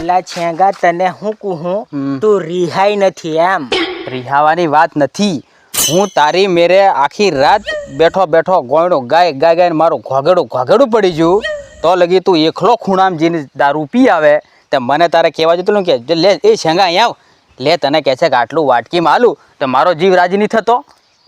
અલા છેંગા તને હું કહું તું રિહાઈ નથી એમ. રિહાવાની વાત નથી. હું તારી મેરે આખી રાત બેઠો બેઠો ગોયડો ગાય ગાય મારું ઘોઘેડું પડી ગયું તો લગી તું એકલો ખૂણામાં જઈને દારૂ પી આવે તો મને તારે કહેવા જતું કે લે એ શેંગા અહીંયા આવ લે તને કહે છે કે આટલું વાટકીમાં આલું તો મારો જીવ રાજી નહીં થતો.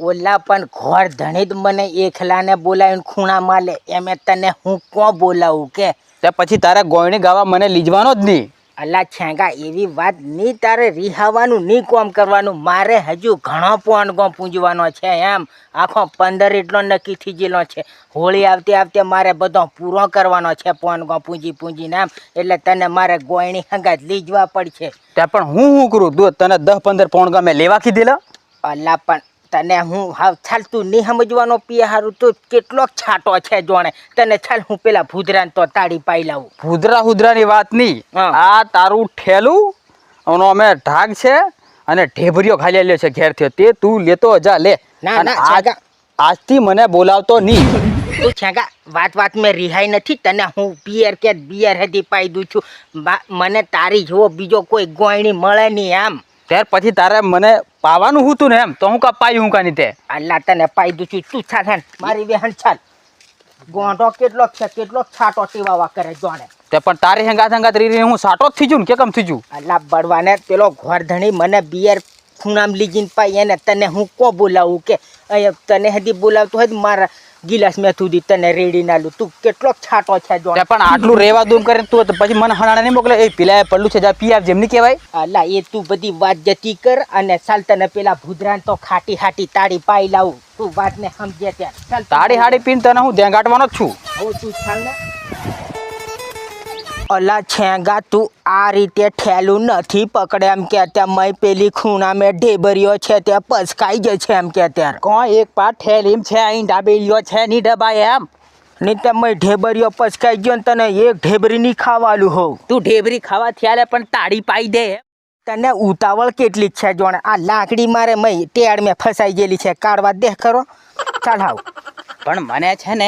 ઓલા પણ ઘોર ધણી જ મને એકલાને બોલાવીને ખૂણામાં લે એમે તને હું કોણ બોલાવું કે તે પછી તારે ગોયણી ગાવા મને લીજવાનો જ નહીં. અલા છેંગા એવી વાત નહીં, તારે રિહાવાનું નહીં કોમ કરવાનું. મારે હજુ ઘણો પોન ગો પૂંજવાનો છે એમ. આખો 15 એટલો નક્કી થઈ ગયેલો છે. હોળી આવતે મારે બધો પૂરો કરવાનો છે પોન ગો પૂંજીને એમ. એટલે તને મારે ગોયણી હંગાત લીજવા પડશે. તે પણ હું કરું તું તને 10-15 પોણ ગમે લેવા કીધેલા. અલા પણ તને હું હાવ છાલ તું નહીં સમજવાનો પીએ હારું તો કેટલોક છાંટો છે જોણે. તને છાલ હું પેલા ભૂદરાને તો તાળી પાઈ લાવું. ભૂદરાની વાત નહીં, આ તારું ઠેલું એનો અમે ઢાગ છે અને ઢેભરીઓ ખાલી લ્યો છે ઘેરથી તે તું લેતો જા લે. ના આજથી મને બોલાવતો નહીં. તું છેંગા વાત મેં રિહાઈ નથી. તને હું બિયર હદી પાઈ દઉં છું. મને તારી જેવો બીજો કોઈ ગોયણી મળે નહીં એમ. ત્યાર પછી તારે મને પાવાનું હતું ને એમ તો હું કા પાયું હું કાની તે. અલ્લા તને પાઈ દઉં છું. તું છાલ મારી વેહન છાલ. ગોંડો કેટલોક છાટો ટીવાવા કરે જોણે. તે પણ તારી હંગાત રીને હું સાટો જ થઈ જઉં ને કે કમ થઈ જઉં. અલ્લા બળવાને પેલો ઘોરધણી મને બિયર ખૂણામ લીજીને પાઈ એને તને હું કો બોલાવું કે અહીંયા તને હજી બોલાવતું હોય મારા ગિલાસ મેં સુધી તને રેડી ના લઉં. તું કેટલોક છાટો છે જોણે. પણ આટલું રેવા દૂમ કરે તું પછી મને હણાણે નહીં મોકલે. એ પેલા પડલું છે જા પી આવ જેમ નહીં કહેવાય. અલ્લા એ તું બધી વાત જતી કર અને ચાલ તને પેલા ભૂદરાને તો ખાટી તાળી પાઈ લાવું. તું વાતને સમજે ત્યાં ચાલ. તાળી હાડી પીને તને હું ધ્યાન જ છું. હવે તું ચાલ ને. અલા છેંગા તું આ રીતે ઠેલું નથી પકડે એમ કે ત્યાં મય પેલી ખૂણા મેં ઢેબરીઓ છે ત્યાં પસકાઈ જશે એમ કે ત્યારે. કોણ એક પાટ ઠેલીમ છે અહીં ડાબેલીઓ છે ની ડબાય એમ. નહીં તો મય ઢેબરીઓ પસકાઈ ગયો ને તને એક ઢેબરી નહીં ખાવાલું હોવ. તું ઢેબરી ખાવા થયા પણ તાળી પાઈ દે. તને ઉતાવળ કેટલી જ છે જોણે. આ લાકડી મારે મય ટેડ મેં ફસાઈ ગયેલી છે કાઢવા દે કરો. ચાલ હાવ. પણ મને છે ને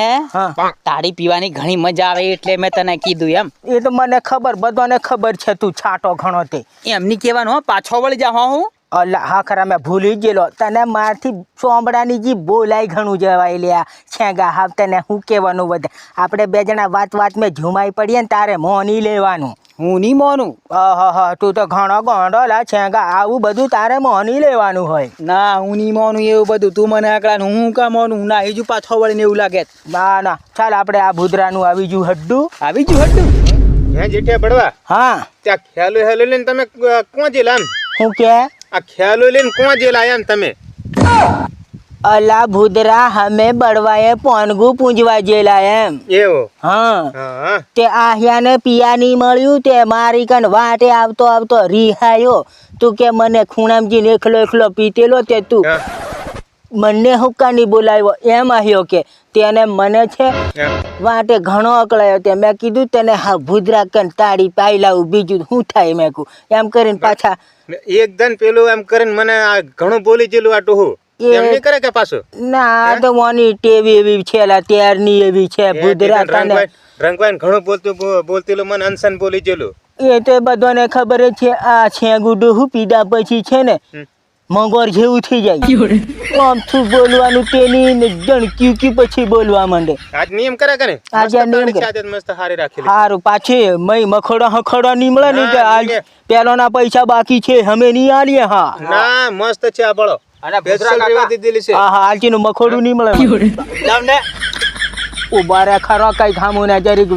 તાળી પીવાની ઘણી મજા આવે એટલે મેં તને કીધું એમ. એ તો મને ખબર, બધાને ખબર છે તું છાટો ઘણો તે. એમ નહીં કહેવાનું પાછો વળી જા હું. અલ્લા હા ખરા મેં ભૂલી ગયેલો. તને મારથી ચોમડાની જી બોલાય ઘણું જવાય લ્યા છેંગા. હાવ તને હું કહેવાનું વધે. આપણે બે જણા વાત મેં ઝુમાઈ પડીએ ને તારે મોની લેવાનું. હું નહીં મોનું. હા તું તો ઘણો ગોંડો લા છેંગા. આવું બધું તારે મોની લેવાનું હોય. ના હું નહીં મોનું એવું બધું. તું મને આકડા હું કા મોનું ના હજુ પાછો વળીને એવું લાગે. ના ચાલ આપણે આ ભૂદરાનું આવી ગયું હડ્ડું. હે જેઠે બળવા. હા ત્યાં ખ્યાલો લઈને તમે કોણ જેલા એમ. હું કે આ ખ્યાલો લઈને કોણ જેલા એમ તમે. અલા ભૂદરા હમે બળવાએ પોનગું પૂંજવા જેલા એમ. એવો. હા તે આહ્યાને પિયા નહીં મળ્યું તે મારી કન વાટે આવતો રીહાયો. તું કે મને ખૂણામજી એકલો પીતેલો તે તું મને હુક્કાની બોલાવ્યો એમ આવ્યો કે તેને મને છે વાટે ઘણો અકળાયો. તે મેં કીધું તને હા ભૂદરા કન તાળી પાઈ લાવું બીજું શું થાય મેં કહું એમ કરીને પાછા એકદમ પેલું એમ કરીને મને આ ઘણું બોલી જેલું આટું હું એમ નહીં કરે કે પાછું. ના તો મોની ટેવી એવી છે ત્યારની એવી છે ભૂદરા તને રંગવાઈન ઘણું બોલतेલું મને અનસન બોલી જેલું. એ તો બધાને ખબર જ છે. આ છેંગુડું હું પીધા પછી છે ને મંગોર જેવું થઈ જાય. આમ શું બોલવાનું તેની જણ પછી બોલવા માંડે. આજ નિયમ કરે આજે નિયમ મસ્ત હારી રાખી સારું પાછી મય મખોડા નહીં મળે ને આજ પેલો ના પૈસા બાકી છે અમે નહીં આલીએ. હા ના મસ્ત છે આ બળો. અને ભેદરા કાકા દીધેલી છે. હા આલચીનું મખોડું નહીં મળે. ઉભા રે ખરો કઈ ખામું ને જરીક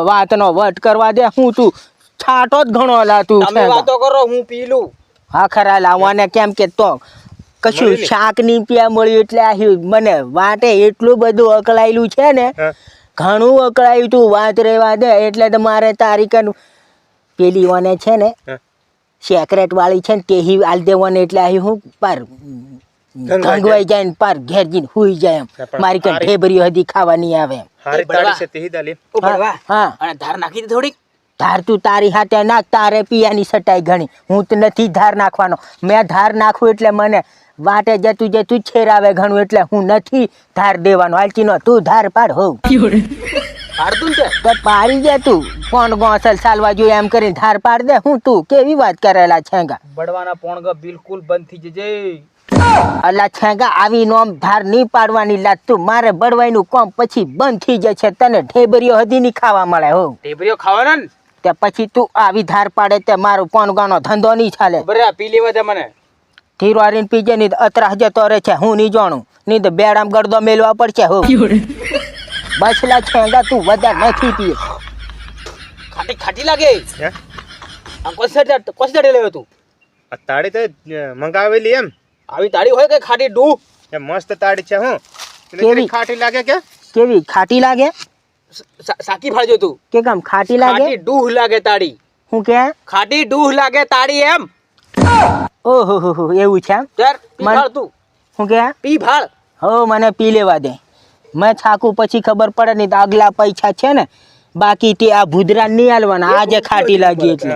વાતનો વટ કરવા દે. હું તું છાટો જ ઘણો લા તું. તમે વાતો કરો હું પી લઉં. હા ખરા લાવવાને કેમ કે તો કશું શાક નહીં પ્યા મળ્યું એટલે આવ્યું મને વાટે એટલું બધું અકળાયેલું છે ને ઘણું અકળાયું. તું વાત રહેવા દે એટલે તો મારે તારીખ પેલી વાને છે ને સેક્રેટ વાળી છે ને તે આલ દેવાને એટલે આવ્યું હું પાર ગંગવાઈ જાય ને પાર ઘેર જઈને હુઈ જાય એમ. મારી કઈ ઢેબરીઓ હજી ખાવા નહીં આવે એમ. હા અને ધાર નાખી દે થોડીક. ધાર તું તારી હાથે નાખ. તારે પિયાની સટાઈ ઘણી. હું તો નથી ધાર નાખવાનો. મેં ધાર નાખું એટલે મને વાટે જતું છેરાવે ઘણું એટલે હું નથી ધાર દેવાનો. હાલચીનો તું ધાર પાડ હોવ. પાડતું ને તો પાડી દે તું કોણ ગોસલ ચાલવા જોઈએ એમ કરીને ધાર પાડ દે હું તું કેવી વાત કરેલા છેંગા બળવાના પોણગા બિલકુલ બંધ થઈ જજે. અલા છેંગા આવી નોમ ધાર નહીં પાડવાની લાત તું મારે બળવાઈનું કોમ પછી બંધ થઈ જશે તને ઢેબરીઓ હદી નહીં ખાવા મળે હો ઢેબરીઓ ખાવાના ને તે પછી તું આવી ધાર પાડે તે મારો પોનગાનો ધંધો નહીં ચાલે બરાબર પી લેવા દે મને. ધીરવારીને પીજે નહીં અત્રાસ જતો રહે છે હું નહીં જાણું નહીં તો બેડામ ગળદો મેલવા પડશે હો બસલા છેંગા તું વધારે નથી પીએ ખાટી ખાટી લાગે. હે આ કોસી દાડે લેવો તું? આ તાળી તો મંગાવેલી એમ આવી તાળી હોય કે ખાટી ડૂ? એ મસ્ત તાળી છે હું કેવી? ખાટી લાગે કે કેવી ખાટી લાગે સાકી ફાડજો તું. કે કામ ખાટી લાગે ખાટી ડૂહ લાગે તાળી. હું કે ખાટી ડૂહ લાગે તાળી એમ. ઓહો હો હો એવું છે એમ? ચાર પી મન- ફાળ તું. હું કે પી ફાળ. હો મને પી લેવા દે મેં છાકું પછી ખબર પડે નહીં તો આગલા પૈસા છે ને બાકી તે આ ભૂદરા નહીં હાલવાના આજે ખાટી લાગી એટલે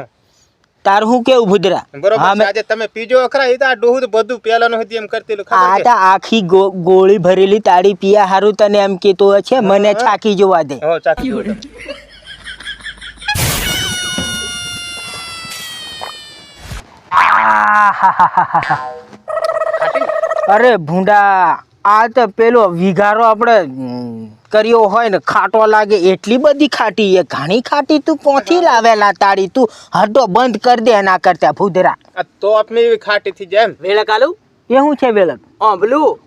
તારું હું કેવું ભૂદરા બરોબર હા, છે. મેં- આજે તમે પીજો અખરા એ તો આ ડોહું તો બધું પેલાનું હતું એમ કરતી આ ખબર તો આખી ગોળી ભરેલી તાળી પીયા હારું તને એમ કીધું છે મને છાકી જોવા દે હો ચાકી દો. આહાહાહાહા. અરે ભૂંડા આ તો પેલો વિઘારો આપણે કર્યો હોય ને ખાટો લાગે એટલી બધી ખાટી એ ઘણી ખાટી તું પોથી લાવેલા તાળી તું હડો બંધ કરી દે એના કરતા ભૂદરા આ તો આપની એવી ખાટી થઈ જાય એમ વેળા કાલું એ શું છે વેલક ઓંબલું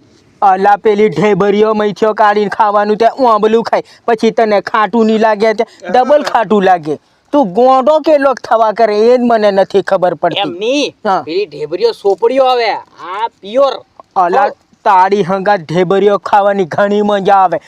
અલા પેલી ઢેબરીઓ મૈથ્યો કાઢીને ખાવાનું તે ઓંબલું ખાય પછી તને ખાટું નહીં લાગે તે ડબલ ખાટું લાગે તું ગોંડો કેટલો થવા કરે એ જ મને નથી ખબર એમ પડતી ની હા. પેલી ઢેબરીઓ સોપડીઓ આવે આ પ્યોર. અલા તાળી હંગા ઢેબરીઓ ખાવાની ઘણી મજા આવે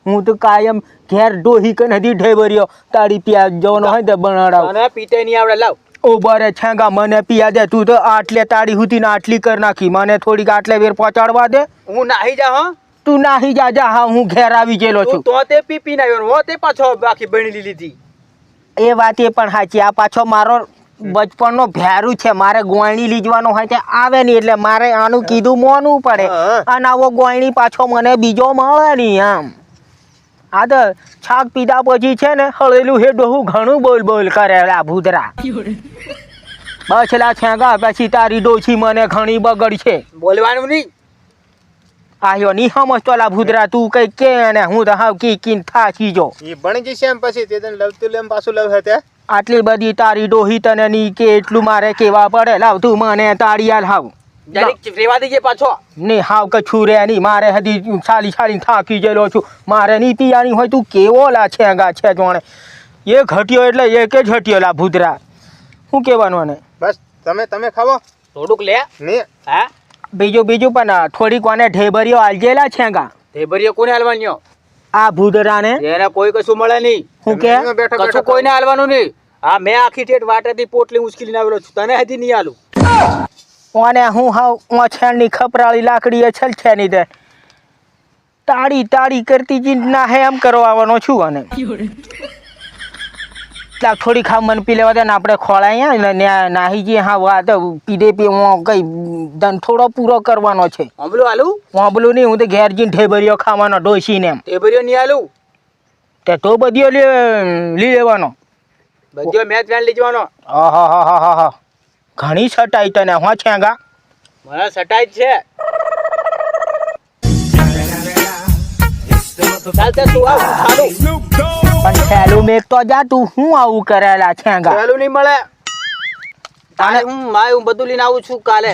હું તો કાયમ ઘેર ડોહી કે નથી ઢેબરીઓ તાળી પીયા જવાનો હોય તો બનાડાવ મને પીતે નહીં આવડે લાવ. ઉભરે છેંગા મને પીયા દે તું તો આટલે તાળી હુતી ને આટલી કર નાખી મને થોડીક આટલે વેર પહોંચાડવા દે હું નાહી જા હો. તું નાહી જા હા હું ઘેર આવી ગયેલો છું તું તો તે પી પી નાખ્યો હો તે પાછો આખી બની લીધી. એ વાત એ પણ સાચી આ પાછો મારો બચપણનો ભેરું છે મારે ગોયણી લીજવાનો હોય તે આવે નહીં એટલે મારે આનું કીધું મોનવું પડે હા. અને આવો ગોયણી પાછો મને બીજો મળે નહીં આમ આ તો છાક પીધા પછી છે ને હળેલું હે ડોહું ઘણું બોલ બોલ કરેલા ભૂતરા બસલા છેંગા પછી તારી ડોછી મને ઘણી બગડ છે બોલવાનું નહીં. આયો નહીં સમજતો લા ભૂતરા તું કઈ કે ને હું તો હાવ કીન થાકી જો એ બની જશે એમ પછી તે તને લવતું એમ પાછું લવ હતે આટલી બધી તારી ડોહી તને ની કે એટલું મારે કેવા પડે લાવ તું મને તાળિયાલ હાવ જરીક રેવા દેજે પાછો. ને હાવ કછું રે ની મારે હજી ચાલી થાકી ગયેલો છું મારે ની પિયાની હોય તું કેવો લા છેંગા છે જોણે એ ઘટ્યો એટલે એક જ ઘટ્યો લા ભૂતરા શું કહેવાનું ને બસ તમે ખાવો થોડુંક લે. ને હા બીજું પણ થોડીક કોને ઢેબરીઓ આલજેલા છેંગા ઢેબરીઓ કોને હાલવાની? આ ભૂતરાને એને કોઈ કશું મળે નહીં. હું કે એમાં બેઠા કશું બેઠા કોઈને હાલવાનું નહીં. હા મેં આખી ઠેઠ વાટેથી પોટલી ઉચકીને આવેલો છું તને હજી નહીં હાલું. ઓને હું હાવ ઓછાણની ખપરાળી લાકડી અછલ છે ની તે તાળી કરતી જી ના હે એમ કરવા આવવાનો છું અને ત્યાં થોડી ખાવ મને પી લેવા દે ને આપણે ખોળાયા ને નાહી જઈએ હા વાત પીડે કઈ દન થોડો પૂરો કરવાનો છે ઓંબલું હાલું? ઓંબલું નહીં હું તો ઘેર જઈને ઢેબરીઓ ખાવાનો ડોસીને એમ ઢેબરીઓ નહીં હાલું. તે તો બધીઓ લઈ લેવાનો બધો મેચ વેન લઈ જવાનો. હા ઘણી સટાઈ તને હા છેંગા મને સટાઈ જ છે. ચાલ તે તું આવ ખાલું. પણ થેલું મેક તો જા તું હું આવું કરેલા છેંગા પહેલું નહીં મળે. તારે હું બધું લઈને આવું છું કાલે.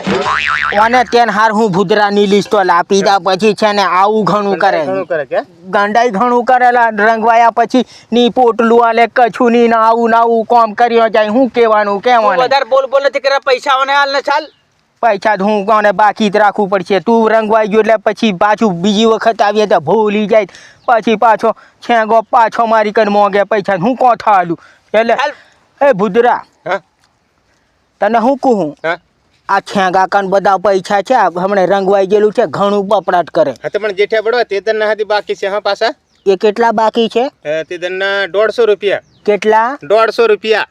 ઓને તેન હાર હું ભૂદરાની લિસ્ટો લાપી દા પછી છે ને આવું ઘણું કરે ઘણું કરે કે ગાંડાઈ ઘણું કરેલા રંગવાયા પછી ની પોટલું આલે કછું ની ના આવું કોમ કર્યો જાય હું કહેવાનું તું કેવાનું વધારે બોલ નથી કરે પૈસા આવવાને હાલ ને ચાલ. પૈસા તો હું કોને બાકી જ રાખવું પડશે તું રંગવાઈ ગયો એટલે પછી પાછું બીજી વખત આવીએ તો ભૂલી જાય પછી પાછો છેંગો પાછો મારી કન મોંઘે પૈસા હું કોણ થાલું એટલે ચાલ. એ ભૂદરા હા તને હું કહું હા આ છેંગા કન બધા પૈસા છે હમણે રંગવાઈ ગયેલું છે ઘણું બપડાટ કરે હા તો પણ જેઠા બડવા તે તને હાથી બાકી છે હા પાછા એ કેટલા બાકી છે તે તને 150 રૂપિયા કેટલા 150 રૂપિયા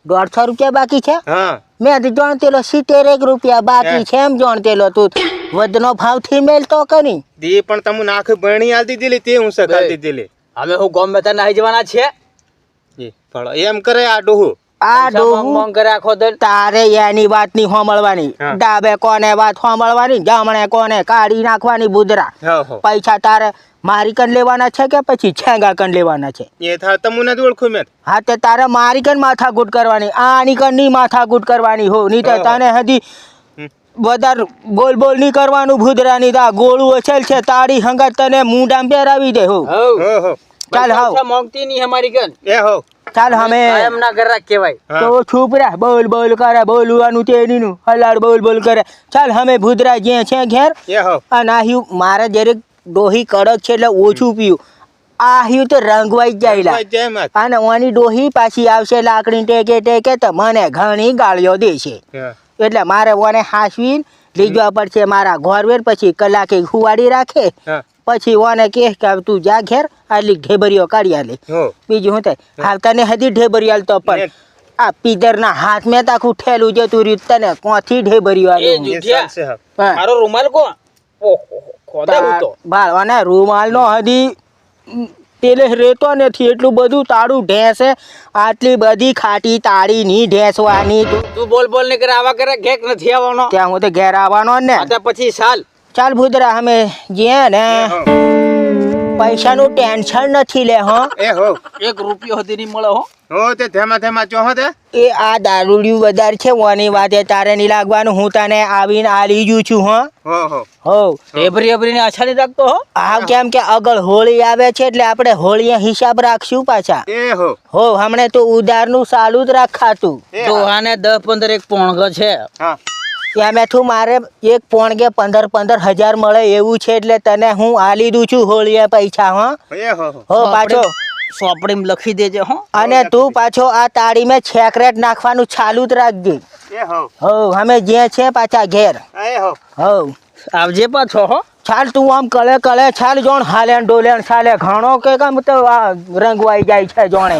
150 રૂપિયા બાકી છે હા મેં તો જાણતેલો 70 રૂપિયા બાકી છે એમ જાણતેલો તું વધનો ભાવથી મેલતો કરી દી પણ તમે નાખ બરણી આલતી દીલી તે હું સકાલતી દીલી અમે હું ગોમ મેં નાહી જવાના છે એ ફળો એમ કરે આ ડોહું આ ડોહું મોંગ કરે આખો દર તારે એની વાત ની હોમળવાની હા. ડાબે કોને વાત હોમળવાની જમણે કોને કાઢી નાખવાની બુદરા હો પૈસા તારે મારી કન લેવાના છે કે પછી છેંગા કન લેવાના છે એ થા તમને જ ઓળખું મેં હા તે તારે મારી કન માથાકૂટ કરવાની આની કન ની માથાકૂટ કરવાની હો નહીં તો હા. તને હજી વધારે બોલ બોલ નહીં કરવાનું ભૂદરાની તા ગોળું અસલ છે તાળી હંગાત તને મુંડામ પહેરાવી દે હો હો ચાલ હાવ મોંગતી નહીં અમારી ગન એ હો ચાલ અમે કાયમ ના ઘર કહેવાય હા. તો ચૂપ રહે બોલ બોલ કરે બોલવાનું તેનીનું હલાડ બોલ બોલ કરે ચાલ અમે ભૂદરા જે છે ઘેર એ હો અને આહ્યું મારે જરીક ડોહી કડક છે એટલે ઓછું પીયું આહ્યું તો રંગવાઈ જ જાયલા જય માત અને ઓની ડોહી પાછી આવશે લાકડી ટેકે ટેકે તો મને ઘણી ગાળીઓ દેશે હા. એટલે મારે ઓને હાંસવીને લઈ જવા પડશે મારા ઘરવેર પછી કલાકે હુવાડી રાખે હા પછી ઓને કહે કે તું જા ઘેર આટલી ઢેબરીઓ કાઢી આલે હો બીજું શું થાય હાલતા ને હજી ઢેબરી આલતો પણ આ પીદરના હાથ મેં તાખું ઠેલું જતું રહ્યું તને કોથી ઢેબરીઓ એ આલે એ જુઠિયા ચાલશે હા. હા. મારો રૂમાલ કોણ ઓહો ખોદા હું તો બાળવાના રૂમાલનો હજી પેલે રેતો નથી એટલું બધું તાળું ઢેસે આટલી બધી ખાટી તાળી ની ઢેસવાની તું બોલ બોલ ને કરે આવા કરે ઘેક નથી આવવાનો ત્યાં હું તો ઘેર આવવાનો જ ને આ તો પછી સાલ ચાલ ભૂદરા અમે જે ને એ હો પૈસાનું ટેન્શન નથી લે હો એ હો 1 રૂપિયો સુધી નહીં મળે હો હો તે ધેમા ધેમા ચોહો તે એ આ દારૂડિયું વધારે છે ઓની વાતે તારે નહીં લાગવાનું હું તને આવીને આલી જુ છું હો હો હો હો રેબરી રેબરી ને આછા નહીં રાખતો હો આ કેમ કે આગળ હોળી આવે છે એટલે આપણે હોળીએ હિસાબ રાખશું પાછા એ હો હો હમણે તો ઉધારનું ચાલુ જ રાખાતું એ તો હા. આને 10-15 એક પોણગો છે હા એમેથું મારે એક પોણગે 15 હજાર મળે એવું છે એટલે તને હું આલી દઉં છું હોળીએ પૈસા હો એ હો હો હો પાછો સોપડીમાં લખી દેજે હો અને તું પાછો આ તાળી મેં છેકરેટ નાખવાનું ચાલુ જ રાખજે એ હો હો અમે જે છે પાછા ઘેર એ હો હો આવજે પાછો હો ચાલ તું આમ કલે કલે ચાલ જોણ હાલે ડોલે ચાલે ઘણો કે કેમ તો આ રંગવાઈ જાય છે જોણે